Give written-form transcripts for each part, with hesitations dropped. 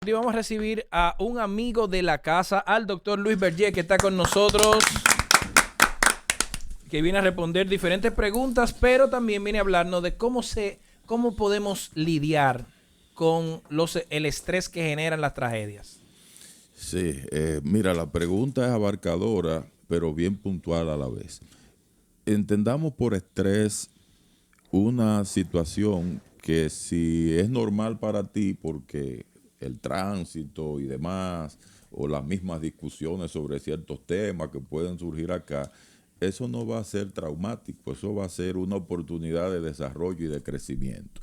y vamos a recibir a un amigo de la casa, al doctor Luis Berger, que está con nosotros, que viene a responder diferentes preguntas, pero también viene a hablarnos de cómo podemos lidiar con el estrés que generan las tragedias. Sí, mira, la pregunta es abarcadora, pero bien puntual a la vez. Entendamos por estrés una situación que si es normal para ti porque el tránsito y demás, o las mismas discusiones sobre ciertos temas que pueden surgir acá, eso no va a ser traumático, eso va a ser una oportunidad de desarrollo y de crecimiento.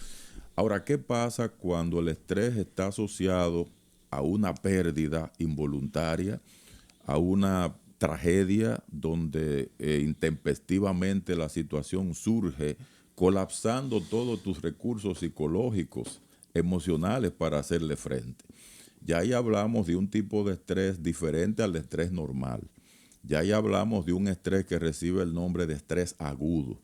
Ahora, ¿qué pasa cuando el estrés está asociado a una pérdida involuntaria, a una tragedia donde intempestivamente la situación surge, colapsando todos tus recursos psicológicos, emocionales para hacerle frente? Ya ahí hablamos de un tipo de estrés diferente al estrés normal. Ya ahí hablamos de un estrés que recibe el nombre de estrés agudo.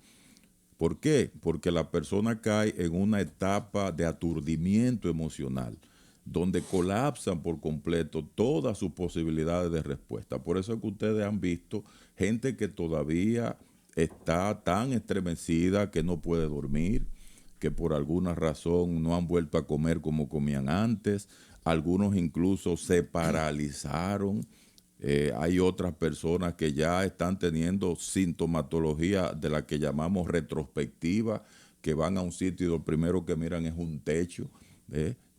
¿Por qué? Porque la persona cae en una etapa de aturdimiento emocional, donde colapsan por completo todas sus posibilidades de respuesta. Por eso es que ustedes han visto gente que todavía está tan estremecida que no puede dormir, que por alguna razón no han vuelto a comer como comían antes, algunos incluso se paralizaron. Hay otras personas que ya están teniendo sintomatología de la que llamamos retrospectiva, que van a un sitio y lo primero que miran es un techo.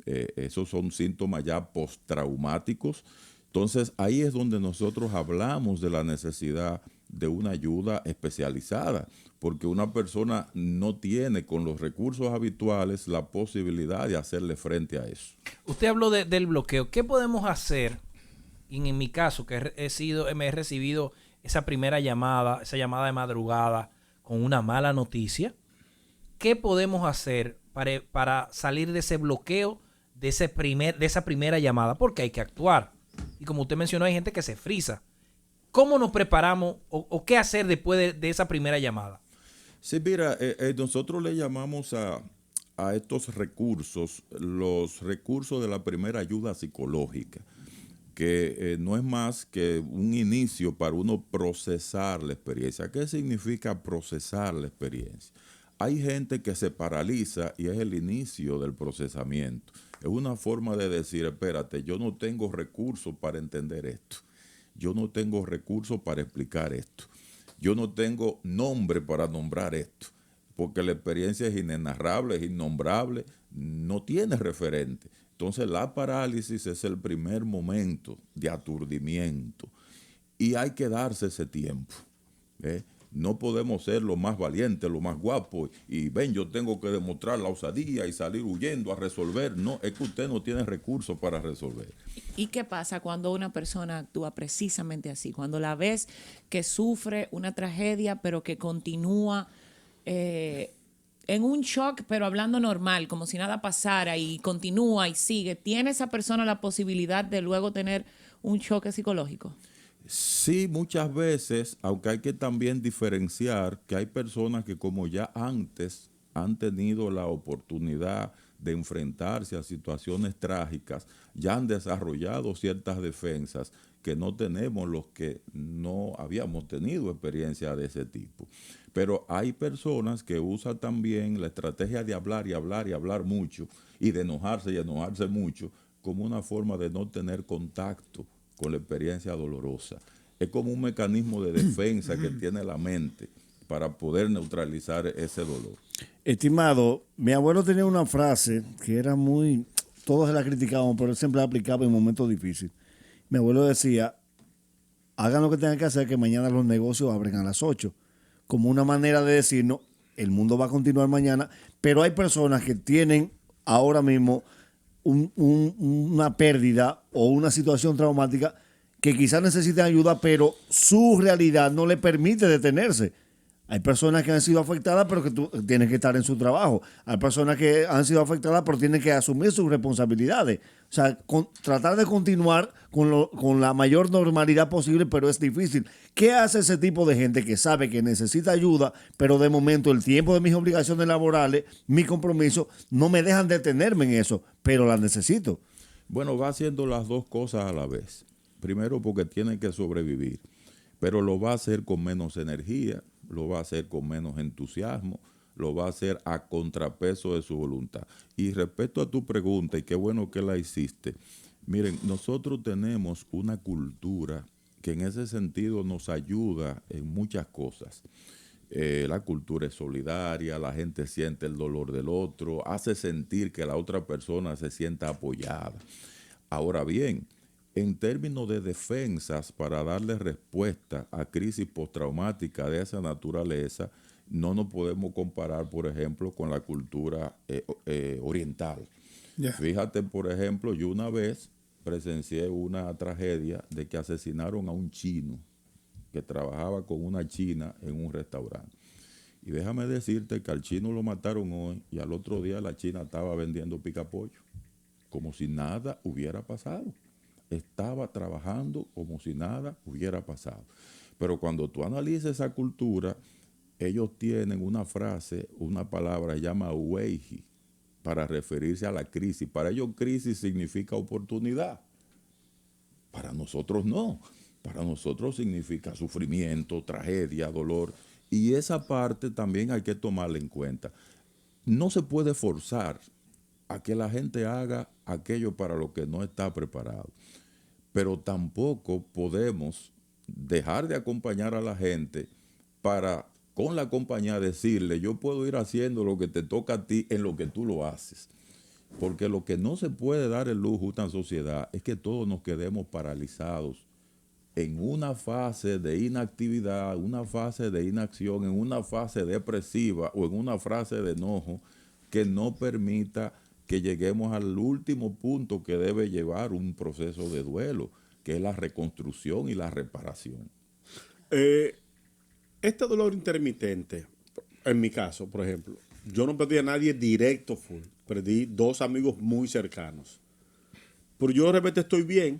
Esos son síntomas ya postraumáticos. Entonces ahí es donde nosotros hablamos de la necesidad de una ayuda especializada, porque una persona no tiene con los recursos habituales la posibilidad de hacerle frente a eso. Usted habló del bloqueo. ¿Qué podemos hacer? Y en mi caso, que me he recibido esa primera llamada, esa llamada de madrugada con una mala noticia, ¿qué podemos hacer para salir de ese bloqueo, de esa primera llamada? Porque hay que actuar. Y como usted mencionó, hay gente que se frisa. ¿Cómo nos preparamos o qué hacer después de esa primera llamada? Sí, mira, nosotros le llamamos a estos recursos los recursos de la primera ayuda psicológica, que no es más que un inicio para uno procesar la experiencia. ¿Qué significa procesar la experiencia? Hay gente que se paraliza y es el inicio del procesamiento. Es una forma de decir, espérate, yo no tengo recursos para entender esto. Yo no tengo recursos para explicar esto. Yo no tengo nombre para nombrar esto, porque la experiencia es inenarrable, es innombrable, no tiene referente. Entonces la parálisis es el primer momento de aturdimiento y hay que darse ese tiempo. No podemos ser los más valientes, los más guapos y ven, yo tengo que demostrar la osadía y salir huyendo a resolver. No, es que usted no tiene recursos para resolver. ¿Y qué pasa cuando una persona actúa precisamente así? Cuando la ves que sufre una tragedia pero que continúa en un shock, pero hablando normal, como si nada pasara y continúa y sigue. ¿Tiene esa persona la posibilidad de luego tener un choque psicológico? Sí, muchas veces, aunque hay que también diferenciar que hay personas que como ya antes han tenido la oportunidad de enfrentarse a situaciones trágicas, ya han desarrollado ciertas defensas que no tenemos los que no habíamos tenido experiencia de ese tipo. Pero hay personas que usan también la estrategia de hablar y hablar y hablar mucho y de enojarse y enojarse mucho como una forma de no tener contacto con la experiencia dolorosa. Es como un mecanismo de defensa que tiene la mente para poder neutralizar ese dolor. Estimado, mi abuelo tenía una frase que era muy, todos la criticaban, pero él siempre la aplicaba en momentos difíciles. Mi abuelo decía, hagan lo que tengan que hacer, que mañana los negocios abren a las 8. Como una manera de decirnos, el mundo va a continuar mañana, pero hay personas que tienen ahora mismo una pérdida o una situación traumática que quizás necesitan ayuda, pero su realidad no le permite detenerse. Hay personas que han sido afectadas, pero que tienen que estar en su trabajo. Hay personas que han sido afectadas, pero tienen que asumir sus responsabilidades. O sea, tratar de continuar con la mayor normalidad posible, pero es difícil. ¿Qué hace ese tipo de gente que sabe que necesita ayuda, pero de momento el tiempo de mis obligaciones laborales, mi compromiso, no me dejan detenerme en eso, pero la necesito? Bueno, va haciendo las dos cosas a la vez. Primero porque tiene que sobrevivir, pero lo va a hacer con menos energía, lo va a hacer con menos entusiasmo, lo va a hacer a contrapeso de su voluntad. Y respecto a tu pregunta, y qué bueno que la hiciste, miren, nosotros tenemos una cultura que en ese sentido nos ayuda en muchas cosas. La cultura es solidaria, la gente siente el dolor del otro, hace sentir que la otra persona se sienta apoyada. Ahora bien, en términos de defensas para darle respuesta a crisis postraumática de esa naturaleza, no nos podemos comparar, por ejemplo, con la cultura oriental. Yeah. Fíjate, por ejemplo, yo una vez presencié una tragedia de que asesinaron a un chino que trabajaba con una china en un restaurante. Y déjame decirte que al chino lo mataron hoy y al otro día la china estaba vendiendo picapollo, como si nada hubiera pasado. Estaba trabajando como si nada hubiera pasado. Pero cuando tú analizas esa cultura, ellos tienen una frase, una palabra, se llama weihi, para referirse a la crisis. Para ellos crisis significa oportunidad. Para nosotros no. Para nosotros significa sufrimiento, tragedia, dolor. Y esa parte también hay que tomarla en cuenta. No se puede forzar a que la gente haga aquello para lo que no está preparado. Pero tampoco podemos dejar de acompañar a la gente para, con la compañía, decirle, yo puedo ir haciendo lo que te toca a ti en lo que tú lo haces. Porque lo que no se puede dar el lujo a una sociedad es que todos nos quedemos paralizados en una fase de inactividad, una fase de inacción, en una fase depresiva o en una fase de enojo que no permita que lleguemos al último punto que debe llevar un proceso de duelo, que es la reconstrucción y la reparación. Este dolor intermitente, en mi caso, por ejemplo, yo no perdí a nadie directo full, perdí 2 amigos muy cercanos. Pero yo de repente estoy bien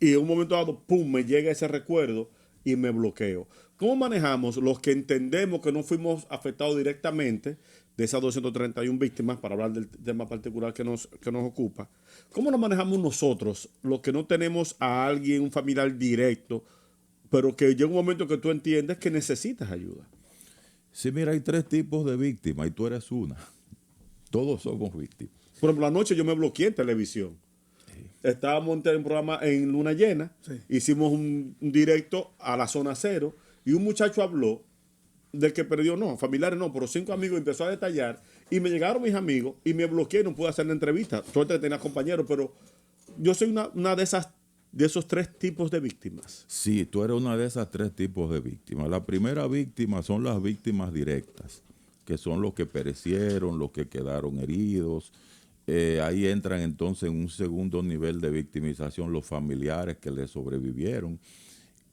y en un momento dado, pum, me llega ese recuerdo y me bloqueo. ¿Cómo manejamos los que entendemos que no fuimos afectados directamente de esas 231 víctimas, para hablar del tema particular que nos ocupa? ¿Cómo nos manejamos nosotros, los que no tenemos a alguien, un familiar directo, pero que llega un momento que tú entiendes que necesitas ayuda? Sí, mira, hay 3 tipos de víctimas y tú eres una. Todos somos víctimas. Por ejemplo, anoche yo me bloqueé en televisión. Estábamos en un programa en Luna Llena, hicimos un directo a la zona cero y un muchacho habló del que perdió, no, familiares no, pero 5 amigos, empezó a detallar y me llegaron mis amigos y me bloqueé y no pude hacer la entrevista. Suerte que tenía compañeros, pero yo soy una de esos 3 tipos de víctimas. Sí, tú eres una de esas 3 tipos de víctimas. La primera víctima son las víctimas directas, que son los que perecieron, los que quedaron heridos. Ahí entran entonces en un segundo nivel de victimización los familiares que le sobrevivieron,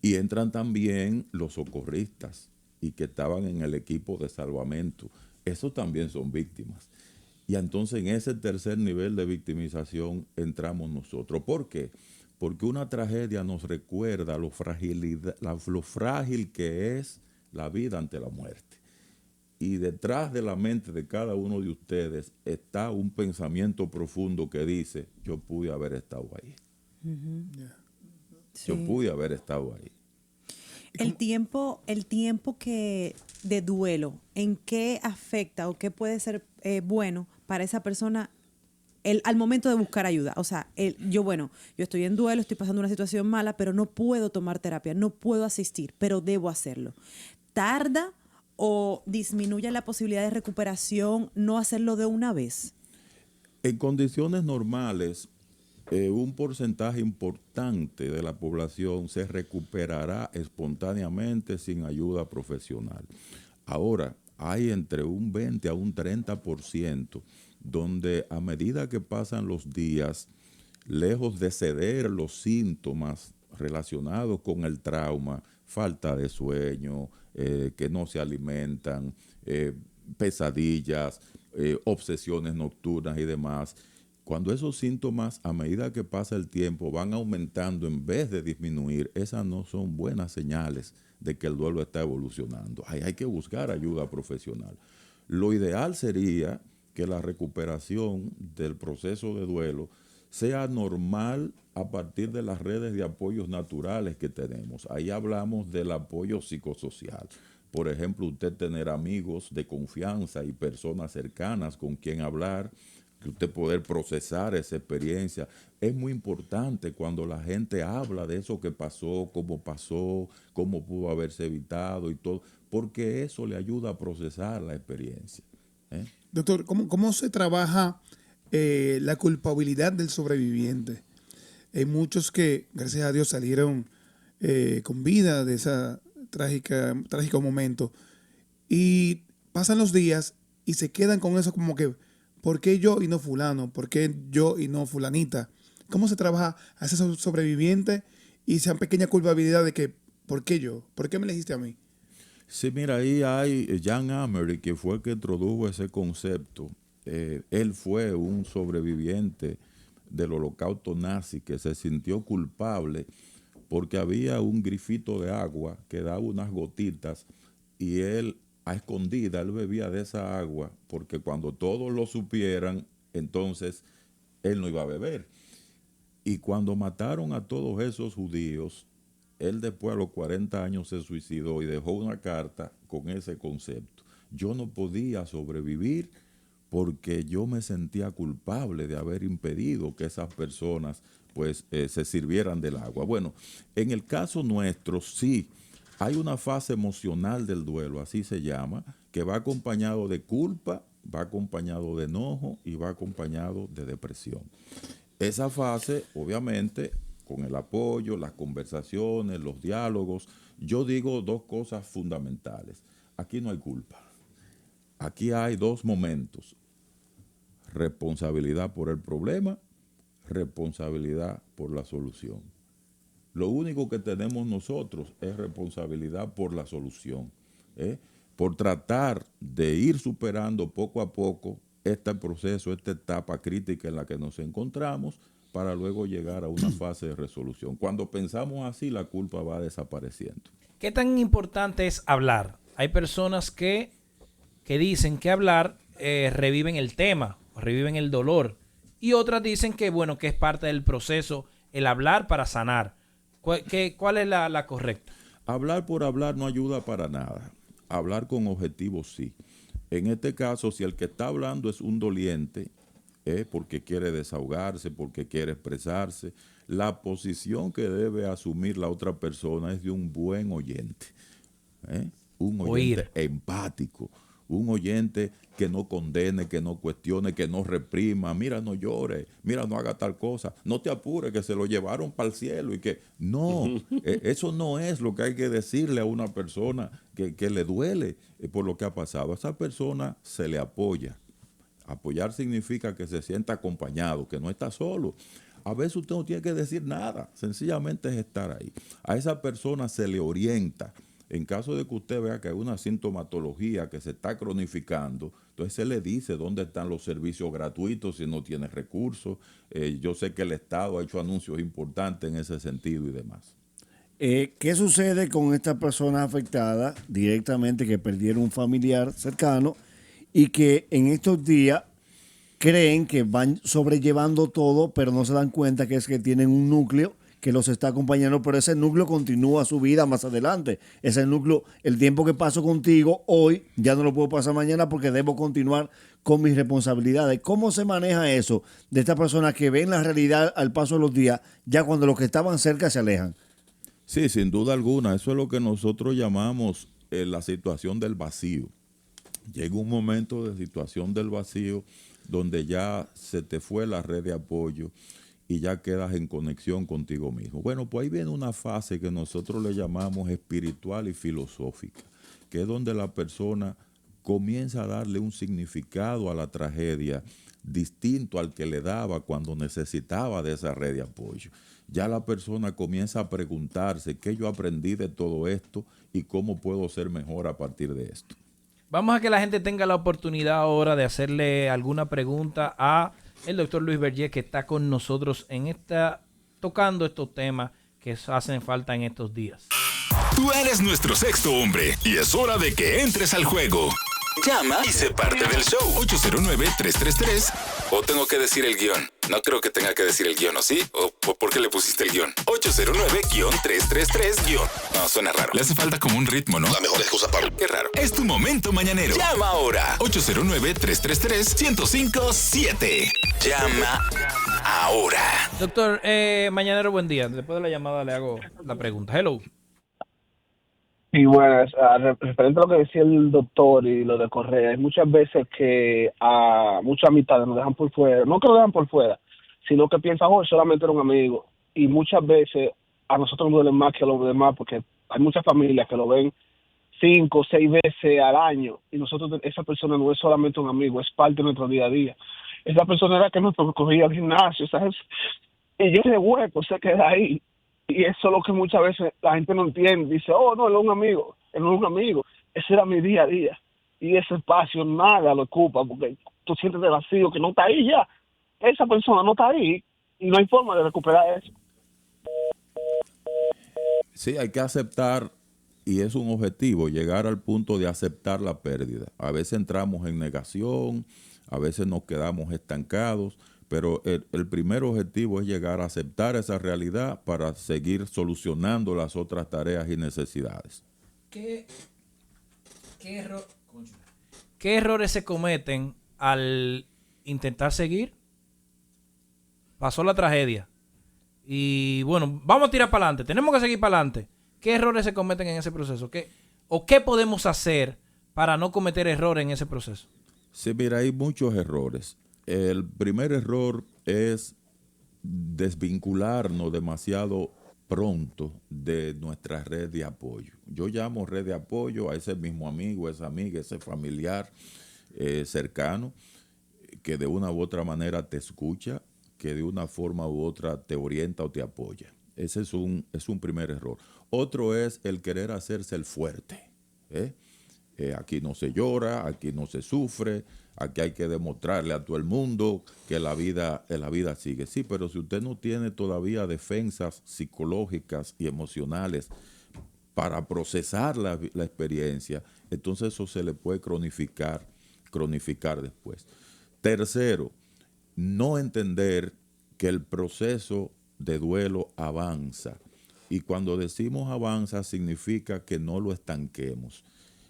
y entran también los socorristas y que estaban en el equipo de salvamento. Esos también son víctimas. Y entonces en ese tercer nivel de victimización entramos nosotros. ¿Por qué? Porque una tragedia nos recuerda lo frágil que es la vida ante la muerte. Y detrás de la mente de cada uno de ustedes está un pensamiento profundo que dice, yo pude haber estado ahí. Sí. Yo pude haber estado ahí. El tiempo que de duelo, ¿en qué afecta o qué puede ser bueno para esa persona al momento de buscar ayuda? O sea, yo estoy en duelo, estoy pasando una situación mala, pero no puedo tomar terapia, no puedo asistir, pero debo hacerlo. ¿Tarda o disminuye la posibilidad de recuperación no hacerlo de una vez? En condiciones normales, un porcentaje importante de la población se recuperará espontáneamente sin ayuda profesional. Ahora, hay entre un 20 a un 30% donde a medida que pasan los días, lejos de ceder los síntomas relacionados con el trauma, falta de sueño, que no se alimentan, pesadillas, obsesiones nocturnas y demás. Cuando esos síntomas, a medida que pasa el tiempo, van aumentando en vez de disminuir, esas no son buenas señales de que el duelo está evolucionando. Hay que buscar ayuda profesional. Lo ideal sería que la recuperación del proceso de duelo sea normal a partir de las redes de apoyos naturales que tenemos. Ahí hablamos del apoyo psicosocial. Por ejemplo, usted tener amigos de confianza y personas cercanas con quien hablar, que usted poder procesar esa experiencia. Es muy importante cuando la gente habla de eso que pasó, cómo pudo haberse evitado y todo, porque eso le ayuda a procesar la experiencia. Doctor, ¿cómo se trabaja la culpabilidad del sobreviviente? Hay muchos que, gracias a Dios, salieron con vida de ese trágico momento y pasan los días y se quedan con eso como que ¿por qué yo y no fulano? ¿Por qué yo y no fulanita? ¿Cómo se trabaja a ese sobreviviente y esa pequeña culpabilidad de que ¿por qué yo? ¿Por qué me elegiste a mí? Sí, mira, ahí hay Jan Amery, que fue el que introdujo ese concepto. Él fue un sobreviviente del holocausto nazi que se sintió culpable porque había un grifito de agua que daba unas gotitas y él, a escondida, él bebía de esa agua porque cuando todos lo supieran, entonces él no iba a beber. Y cuando mataron a todos esos judíos, él después a los 40 años se suicidó y dejó una carta con ese concepto. Yo no podía sobrevivir porque yo me sentía culpable de haber impedido que esas personas pues se sirvieran del agua. Bueno, en el caso nuestro sí, hay una fase emocional del duelo, así se llama, que va acompañado de culpa, va acompañado de enojo y va acompañado de depresión. Esa fase, obviamente, con el apoyo, las conversaciones, los diálogos, yo digo dos cosas fundamentales. Aquí no hay culpa. Aquí hay dos momentos: responsabilidad por el problema, responsabilidad por la solución. Lo único que tenemos nosotros es responsabilidad por la solución, por tratar de ir superando poco a poco este proceso, esta etapa crítica en la que nos encontramos, para luego llegar a una fase de resolución. Cuando pensamos así, la culpa va desapareciendo. ¿Qué tan importante es hablar? Hay personas que dicen que hablar reviven el tema, reviven el dolor. Y otras dicen que, bueno, que es parte del proceso el hablar para sanar. ¿Cuál es la correcta? Hablar por hablar no ayuda para nada. Hablar con objetivos sí. En este caso, si el que está hablando es un doliente, porque quiere desahogarse, porque quiere expresarse, la posición que debe asumir la otra persona es de un buen oyente. Un oyente empático, un oyente que no condene, que no cuestione, que no reprima. Mira, no llores, mira, no haga tal cosa, no te apures, que se lo llevaron para el cielo y que no, eso no es lo que hay que decirle a una persona que le duele por lo que ha pasado. A esa persona se le apoya. Apoyar significa que se sienta acompañado, que no está solo. A veces usted no tiene que decir nada, sencillamente es estar ahí. A esa persona se le orienta. En caso de que usted vea que hay una sintomatología que se está cronificando, entonces se le dice dónde están los servicios gratuitos si no tiene recursos. Yo sé que el Estado ha hecho anuncios importantes en ese sentido y demás. ¿Qué sucede con estas personas afectadas directamente que perdieron un familiar cercano y que en estos días creen que van sobrellevando todo, pero no se dan cuenta que es que tienen un núcleo que los está acompañando, pero ese núcleo continúa su vida más adelante? Ese núcleo, el tiempo que paso contigo hoy, ya no lo puedo pasar mañana porque debo continuar con mis responsabilidades. ¿Cómo se maneja eso de estas personas que ven la realidad al paso de los días, ya cuando los que estaban cerca se alejan? Sí, sin duda alguna. Eso es lo que nosotros llamamos la situación del vacío. Llega un momento de situación del vacío donde ya se te fue la red de apoyo y ya quedas en conexión contigo mismo. Bueno, pues ahí viene una fase que nosotros le llamamos espiritual y filosófica, que es donde la persona comienza a darle un significado a la tragedia distinto al que le daba cuando necesitaba de esa red de apoyo. Ya la persona comienza a preguntarse qué yo aprendí de todo esto y cómo puedo ser mejor a partir de esto. Vamos a que la gente tenga la oportunidad ahora de hacerle alguna pregunta a el doctor Luis Vergés, que está con nosotros tocando estos temas que hacen falta en estos días. Tú eres nuestro sexto hombre y es hora de que entres al juego. Llama y sé parte del show. 809-333 o tengo que decir el guión. No creo que tenga que decir el guión, ¿o sí? ¿O por qué le pusiste el guión? 809-333-. No, suena raro. Le hace falta como un ritmo, ¿no? La mejor excusa para... Qué raro. Es tu momento mañanero. Llama ahora. 809-333-1057. Llama ahora. Doctor, mañanero, buen día. Después de la llamada le hago la pregunta. Hello. Y bueno, referente a lo que decía el doctor y lo de Correa, hay muchas veces que a muchas amistades nos dejan por fuera, no que nos dejan por fuera, sino que piensan, oh, solamente era un amigo. Y muchas veces a nosotros nos duele más que a los demás, porque hay muchas familias que lo ven 5 o 6 veces al año, y nosotros, esa persona no es solamente un amigo, es parte de nuestro día a día. Esa persona era que nos cogía al gimnasio, ¿sabes? Y yo ese hueco se queda ahí. Y eso es lo que muchas veces la gente no entiende. Dice, oh, no, él no es un amigo. Ese era mi día a día. Y ese espacio nada lo ocupa, porque tú sientes el vacío que no está ahí ya. Esa persona no está ahí y no hay forma de recuperar eso. Sí, hay que aceptar, y es un objetivo, llegar al punto de aceptar la pérdida. A veces entramos en negación, a veces nos quedamos estancados, pero el primer objetivo es llegar a aceptar esa realidad para seguir solucionando las otras tareas y necesidades. ¿Qué errores se cometen al intentar seguir? Pasó la tragedia. Y bueno, vamos a tirar para adelante. Tenemos que seguir para adelante. ¿Qué errores se cometen en ese proceso? ¿Qué podemos hacer para no cometer errores en ese proceso? Sí, mira, hay muchos errores. El primer error es desvincularnos demasiado pronto de nuestra red de apoyo. Yo llamo red de apoyo a ese mismo amigo, esa amiga, ese familiar cercano que de una u otra manera te escucha, que de una forma u otra te orienta o te apoya. Ese es un primer error. Otro es el querer hacerse el fuerte. Aquí no se llora, aquí no se sufre, aquí hay que demostrarle a todo el mundo que la vida sigue. Sí, pero si usted no tiene todavía defensas psicológicas y emocionales para procesar la experiencia, entonces eso se le puede cronificar después. Tercero, no entender que el proceso de duelo avanza. Y cuando decimos avanza, significa que no lo estanquemos.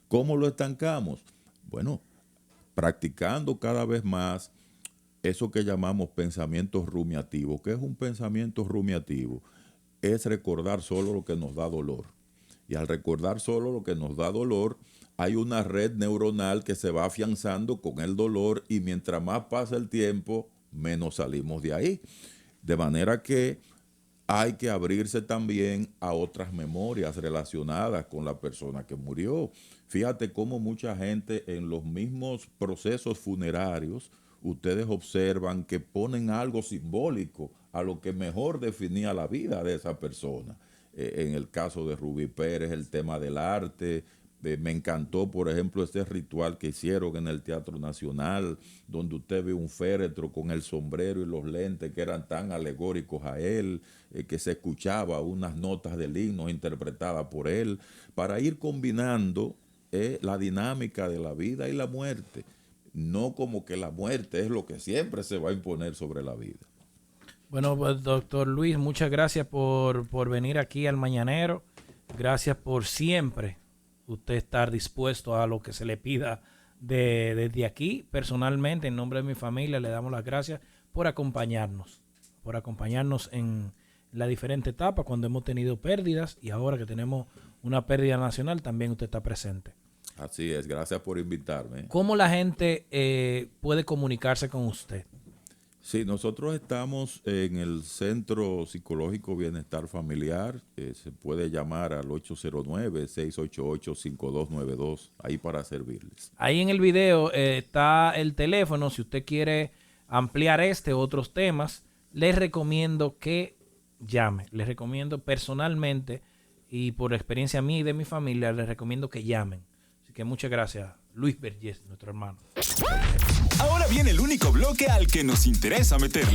¿Cómo lo estancamos? Bueno, practicando cada vez más eso que llamamos pensamientos rumiativos. ¿Qué es un pensamiento rumiativo? Es recordar solo lo que nos da dolor. Y al recordar solo lo que nos da dolor, hay una red neuronal que se va afianzando con el dolor, y mientras más pasa el tiempo, menos salimos de ahí. De manera que hay que abrirse también a otras memorias relacionadas con la persona que murió. Fíjate cómo mucha gente en los mismos procesos funerarios, ustedes observan que ponen algo simbólico a lo que mejor definía la vida de esa persona. En el caso de Rubí Pérez, el tema del arte. Me encantó, por ejemplo, este ritual que hicieron en el Teatro Nacional, donde usted ve un féretro con el sombrero y los lentes que eran tan alegóricos a él, que se escuchaba unas notas del himno interpretadas por él, para ir combinando la dinámica de la vida y la muerte. No como que la muerte es lo que siempre se va a imponer sobre la vida. Bueno, pues, doctor Luis, muchas gracias por venir aquí al Mañanero. Gracias por siempre usted estar dispuesto a lo que se le pida desde aquí. Personalmente, en nombre de mi familia, le damos las gracias por acompañarnos en la diferente etapa, cuando hemos tenido pérdidas, y ahora que tenemos una pérdida nacional, también usted está presente. Así es, gracias por invitarme. ¿Cómo la gente puede comunicarse con usted? Sí, nosotros estamos en el Centro Psicológico Bienestar Familiar. Se puede llamar al 809-688-5292, ahí para servirles. Ahí en el video está el teléfono. Si usted quiere ampliar otros temas, les recomiendo que llame. Les recomiendo personalmente, y por experiencia mía y de mi familia, les recomiendo que llamen. Así que muchas gracias, Luis Vergés, nuestro hermano. Ahora viene el único bloque al que nos interesa meterle.